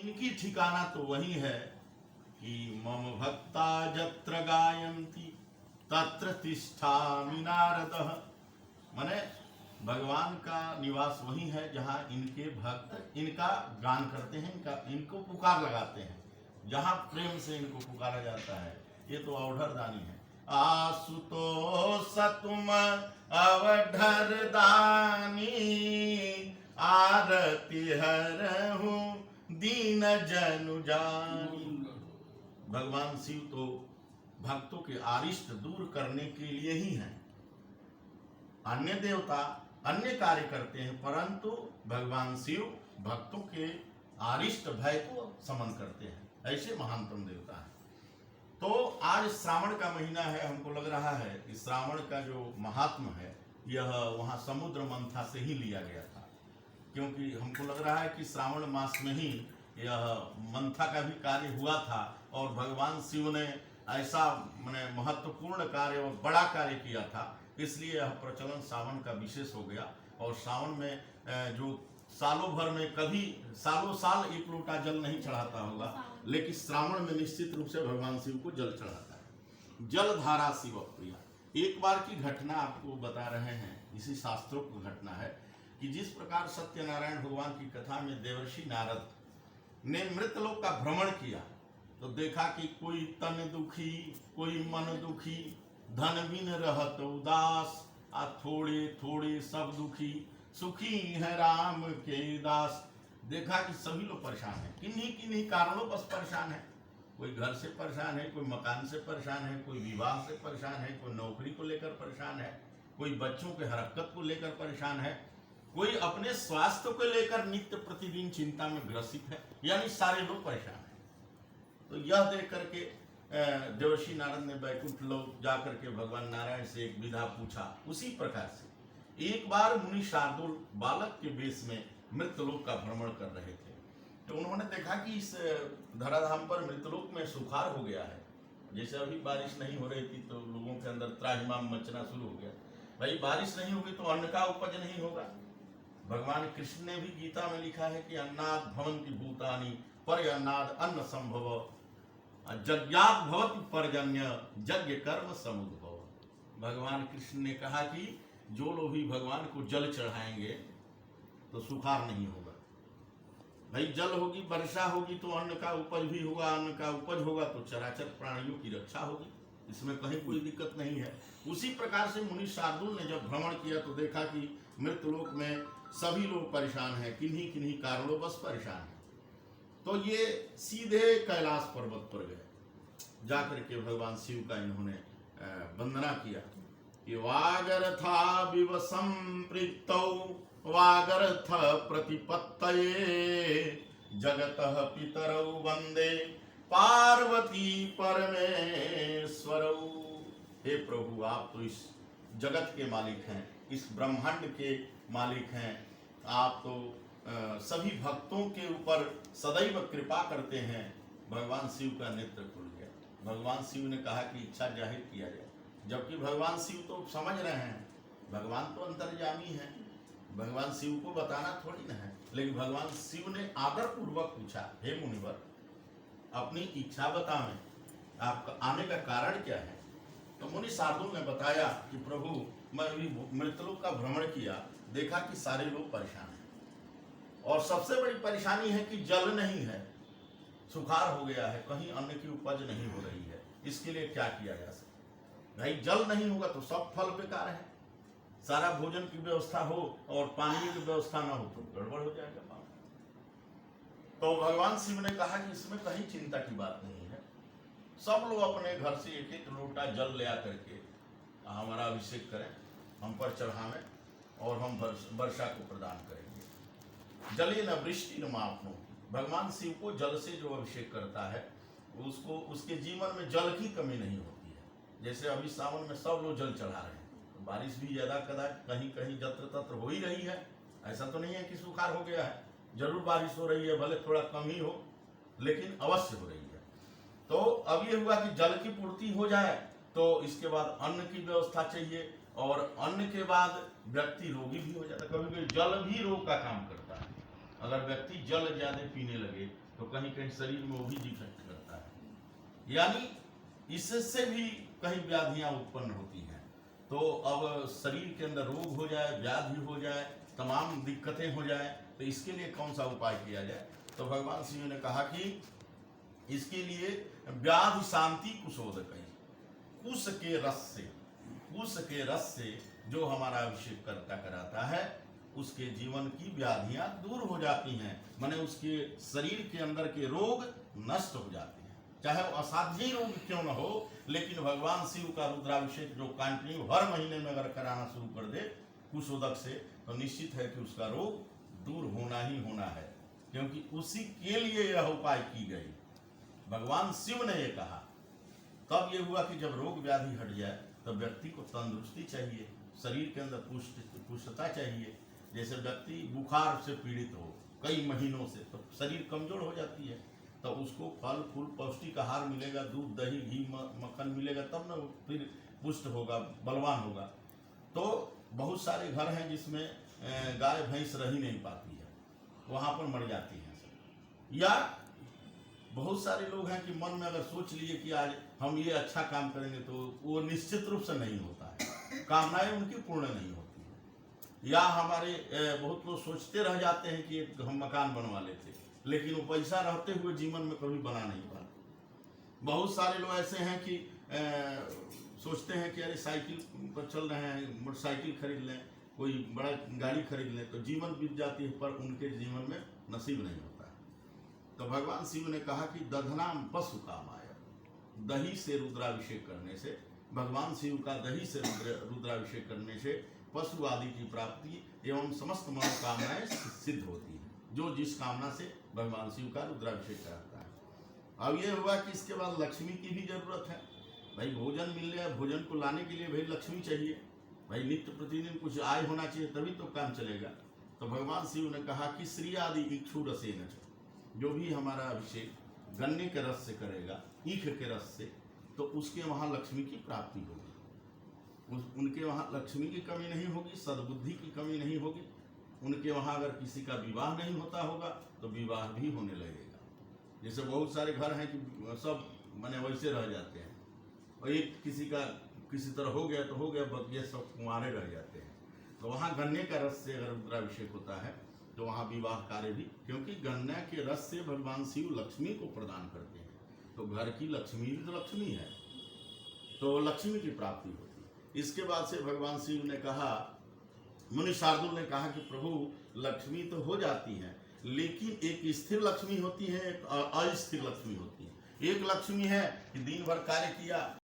इनकी ठिकाना तो वही है कि मम भक्ता जत्र गायन्ति तत्र तिष्ठामि नारदः। माने भगवान का निवास वही है जहाँ इनके भक्त इनका गान करते हैं, इनको पुकार लगाते हैं, जहाँ प्रेम से इनको पुकारा जाता है। ये तो अवधर दानी है। आसुतोष तुम अवधर दानी, आरती हरहु दीन जनु जानी। भगवान शिव तो भक्तों के अरिष्ट दूर करने के लिए ही हैं। अन्य देवता अन्य कार्य करते हैं, परंतु भगवान शिव भक्तों के अरिष्ट भय को शमन करते हैं। ऐसे महानतम देवता है। तो आज श्रावण का महीना है। हमको लग रहा है कि श्रावण का जो महात्म है यह वहाँ समुद्र मंथा से ही लिया गया था, क्योंकि हमको लग रहा है कि श्रावण मास में ही यह मंथा का भी कार्य हुआ था और भगवान शिव ने ऐसा महत्वपूर्ण कार्य और बड़ा कार्य किया था, इसलिए यह प्रचलन सावन का विशेष हो गया। और सावन में जो सालों भर में कभी सालों साल एक लोटा जल नहीं चढ़ाता होगा, लेकिन श्रावण में निश्चित रूप से भगवान शिव को जल चढ़ाता है। जल धारा शिव प्रिया। एक बार की घटना आपको बता रहे हैं, इसी शास्त्रों की घटना है कि जिस प्रकार सत्यनारायण भगवान की कथा में देवर्षि नारद ने मृतलोक का भ्रमण किया तो देखा कि कोई तन दुखी, कोई मन दुखी, धन बिन रहत उदास, आ थोड़े थोड़े सब दुखी, सुखी है राम के दास। देखा कि सभी लोग परेशान हैं, किन्हीं किन्हीं कारणों बस परेशान है। कोई घर से परेशान है, कोई मकान से परेशान है, कोई विवाह से परेशान है, कोई नौकरी को लेकर परेशान है, कोई बच्चों के हरकत को लेकर परेशान है, कोई अपने स्वास्थ्य को लेकर नित्य प्रतिदिन चिंता में ग्रसित है। यानी सारे लोग परेशान हैं। तो यह देख करके देवर्षि नारद ने बैकुंठ लोक जाकर के भगवान नारायण से एक विधा पूछा। उसी प्रकार से एक बार मुनि शार्दुल बालक के वेश में मृतलोक का भ्रमण कर रहे थे, तो उन्होंने देखा कि इस धराधाम पर मृतलोक में सुखार हो गया है। जैसे अभी बारिश नहीं हो रही थी तो लोगों के अंदर त्राहिमाम मचना शुरू हो गया, भाई बारिश नहीं होगी तो अन्न का उपज नहीं होगा। भगवान कृष्ण ने भी गीता में लिखा है कि अन्नाद भवन्ति भूतानि पर्यन्नाद अन्न संभव, यज्ञात भवति पर्जन्य यज्ञ कर्म समुद्भव। भगवान कृष्ण ने कहा कि जो लोग भी भगवान को जल चढ़ाएंगे तो सुखार नहीं होगा। भाई जल होगी, वर्षा होगी तो अन्न का उपज भी होगा, अन्न का उपज होगा तो चराचर प्राणियों की रक्षा होगी, इसमें कहीं कोई दिक्कत नहीं है। उसी प्रकार से मुनि शार्दुल ने जब भ्रमण किया तो देखा कि मृतलोक में सभी लोग परेशान हैं, किन्हीं किन्हीं कारणों बस परेशान हैं। तो ये सीधे कैलाश पर्वत पर गए। जाकर के भगवान शिव का इन्होंने वंदना किया कि वागर्था विवसं प्रीतौ वागर्थ प्रतिपत्तये जगतः पितरौ वंदे पार्वती परमेश्वरौ। हे प्रभु, आप तो इस जगत के मालिक हैं, इस ब्रह्मांड के मालिक हैं। आप तो सभी भक्तों के ऊपर सदैव कृपा करते हैं। भगवान शिव का नेत्र खुल गया। भगवान शिव ने कहा कि इच्छा जाहिर किया जाए, जबकि भगवान शिव तो समझ रहे हैं, भगवान तो अंतर्यामी है, भगवान शिव को बताना थोड़ी ना है। लेकिन भगवान शिव ने आदर पूर्वक पूछा, हे मुनिवर अपनी इच्छा बताएं, आपका आने का कारण क्या है। तो मुनि शार्दुल ने बताया कि प्रभु मैं भी मृतलोक का भ्रमण किया, देखा कि सारे लोग परेशान हैं और सबसे बड़ी परेशानी है कि जल नहीं है, सुखार हो गया है, कहीं अन्न की उपज नहीं हो रही है। इसके लिए क्या किया जा सकता। भाई जल नहीं होगा तो सब फल बेकार है। सारा भोजन की व्यवस्था हो और पानी की व्यवस्था ना हो तो गड़बड़ हो जाएगा। तो भगवान शिव ने कहा कि इसमें कहीं चिंता की बात नहीं है, सब लोग अपने घर से एक एक लोटा जल ले आकर के हमारा अभिषेक करें, हम पर चढ़ावें और हम वर्षा को प्रदान करेंगे। जले न वृष्टि न मापनो। भगवान शिव को जल से जो अभिषेक करता है उसको उसके जीवन में जल की कमी नहीं होती है। जैसे अभी सावन में सब लोग जल चढ़ा रहे हैं, तो बारिश भी ज्यादा कदा कहीं कहीं जत्र तत्र हो ही रही है। ऐसा तो नहीं है कि सुखार हो गया है, जरूर बारिश हो रही है, भले थोड़ा कम ही हो लेकिन अवश्य हो रही है। तो अब ये हुआ कि जल की पूर्ति हो जाए तो इसके बाद अन्न की व्यवस्था चाहिए, और अन्न के बाद व्यक्ति रोगी भी हो जाता है। कभी कभी जल भी रोग का काम करता है। अगर व्यक्ति जल ज्यादा पीने लगे तो कहीं कहीं शरीर में वो भी डिफेक्ट करता है, यानी इससे भी कहीं व्याधियां उत्पन्न होती हैं। तो अब शरीर के अंदर रोग हो जाए, व्याधि हो जाए, तमाम दिक्कतें हो जाए, तो इसके लिए कौन सा उपाय किया जाए? तो भगवान शिव ने कहा कि इसके लिए व्याधि शांति कुशोदकई, कुश के रस से जो हमारा अभिषेक कराता है, उसके जीवन की व्याधियां दूर हो जाती हैं, माने उसके शरीर के अंदर के रोग नष्ट हो जाते हैं, चाहे वो असाध्य रोग क्यों न हो। लेकिन भगवान शिव का रुद्राभिषेक जो कंटिन्यू हर महीने में अगर कराना शुरू कर दे कुशोदक से, तो निश्चित है कि उसका रोग दूर होना ही होना है, क्योंकि उसी के लिए यह उपाय की गई। भगवान शिव ने यह कहा। तब यह हुआ कि जब रोग व्याधि हट जाए तो व्यक्ति को तंदुरुस्ती चाहिए, शरीर के अंदर पुष्टता चाहिए। जैसे व्यक्ति बुखार से पीड़ित हो कई महीनों से, तो शरीर कमजोर हो जाती है, तो उसको फल फूल पौष्टिक आहार मिलेगा, दूध दही घी मक्खन मिलेगा, तब ना फिर पुष्ट होगा, बलवान होगा। तो बहुत सारे घर हैं जिसमें गाय भैंस रह ही नहीं पाती है, वहाँ पर मर जाती हैं सब। या बहुत सारे लोग हैं कि मन में अगर सोच लिए कि आज हम ये अच्छा काम करेंगे, तो वो निश्चित रूप से नहीं होता है, कामनाएं उनकी पूर्ण नहीं होती है। या हमारे बहुत लोग सोचते रह जाते हैं कि हम मकान बनवा लेते, लेकिन वो पैसा रहते हुए जीवन में कभी बना नहीं पाते। बहुत सारे लोग ऐसे हैं कि सोचते हैं कि अरे साइकिल पर चल रहे हैं, मोटरसाइकिल खरीद लें, कोई बड़ा गाड़ी खरीद लें, तो जीवन बीत जाती है, पर उनके जीवन में नसीब नहीं होता है। तो भगवान शिव ने कहा कि दधनाम पशु कामाय, दही से रुद्राभिषेक करने से, भगवान शिव का दही से रुद्राभिषेक करने से पशु आदि की प्राप्ति एवं समस्त मनोकामनाएं सिद्ध होती है, जो जिस कामना से भगवान शिव का रुद्राभिषेक कराता है। अब ये हुआ कि इसके बाद लक्ष्मी की भी जरूरत है। भाई भोजन मिलने, भोजन को लाने के लिए भाई लक्ष्मी चाहिए, भाई नित्य प्रतिदिन कुछ आय होना चाहिए, तभी तो काम चलेगा। तो भगवान शिव ने कहा कि श्री आदि इक्षु रसेन, जो भी हमारा अभिषेक गन्ने के रस से करेगा, ईख के रस से, तो उसके वहाँ लक्ष्मी की प्राप्ति होगी, उनके वहाँ लक्ष्मी की कमी नहीं होगी, सद्बुद्धि की कमी नहीं होगी। उनके वहाँ अगर किसी का विवाह नहीं होता होगा तो विवाह भी होने लगेगा। जैसे बहुत सारे घर हैं कि सब माने वैसे रह जाते हैं, और एक किसी का किसी तरह हो गया तो हो गया, बाकी सब कुंवारे रह जाते हैं। तो वहाँ गन्ने का रस से अगर रुद्राभिषेक होता है तो वहाँ विवाह कार्य भी, क्योंकि गन्ने के रस से भगवान शिव लक्ष्मी को प्रदान करते हैं, तो घर की लक्ष्मी भी तो लक्ष्मी है, तो लक्ष्मी की प्राप्ति होती है। इसके बाद से भगवान शिव ने कहा, मुनि शार्दुल ने कहा कि प्रभु लक्ष्मी तो हो जाती है, लेकिन एक स्थिर लक्ष्मी होती है, एक अस्थिर लक्ष्मी होती है। एक लक्ष्मी है कि दिन भर कार्य किया,